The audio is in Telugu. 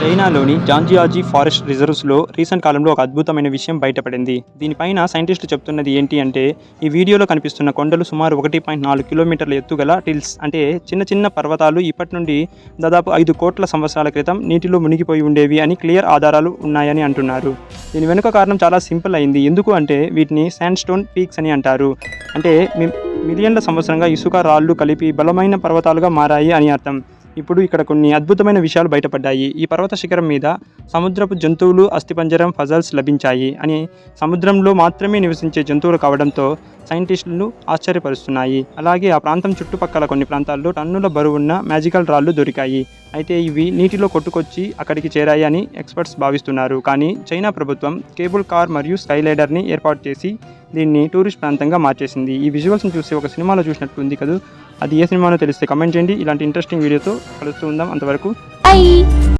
చైనాలోని జాంజియాజీ ఫారెస్ట్ రిజర్వ్స్లో రీసెంట్ కాలంలో ఒక అద్భుతమైన విషయం బయటపడింది. దీనిపైన సైంటిస్టులు చెప్తున్నది ఏంటి అంటే, ఈ వీడియోలో కనిపిస్తున్న కొండలు సుమారు 1.4 కిలోమీటర్ల ఎత్తుగల టిల్స్ అంటే చిన్న చిన్న పర్వతాలు ఇప్పటి నుండి దాదాపు 5 కోట్ల సంవత్సరాల క్రితం నీటిలో మునిగిపోయి ఉండేవి అని క్లియర్ ఆధారాలు ఉన్నాయని అంటున్నారు. దీని వెనుక కారణం చాలా సింపుల్ అయింది. ఎందుకు అంటే వీటిని శాండ్స్టోన్ పీక్స్ అని అంటారు. అంటే మిలియన్ల సంవత్సరంగా ఇసుక రాళ్ళు కలిపి బలమైన పర్వతాలుగా మారాయి అని అర్థం. ఇప్పుడు ఇక్కడ కొన్ని అద్భుతమైన విషయాలు బయటపడ్డాయి. ఈ పర్వత శిఖరం మీద సముద్రపు జంతువులు అస్థిపంజరం ఫజల్స్ లభించాయి అని సముద్రంలో మాత్రమే నివసించే జంతువులు కావడంతో సైంటిస్టులను ఆశ్చర్యపరుస్తున్నాయి. అలాగే ఆ ప్రాంతం చుట్టుపక్కల కొన్ని ప్రాంతాల్లో టన్నుల బరువున్న మ్యాజికల్ రాళ్ళు దొరికాయి. అయితే ఇవి నీటిలో కొట్టుకొచ్చి అక్కడికి చేరాయి అని ఎక్స్పర్ట్స్ భావిస్తున్నారు. కానీ చైనా ప్రభుత్వం కేబుల్ కార్ మరియు స్కైలైడర్ని ఏర్పాటు చేసి దీన్ని టూరిస్ట్ ప్రాంతంగా మార్చేసింది. ఈ విజువల్స్ని చూసి ఒక సినిమాలో చూసినట్టు ఉంది కదా. అది ఏ సినిమానో తెలిస్తే కమెంట్ చేయండి. ఇలాంటి ఇంట్రెస్టింగ్ వీడియోతో కలుస్తూ ఉందాం. అంతవరకు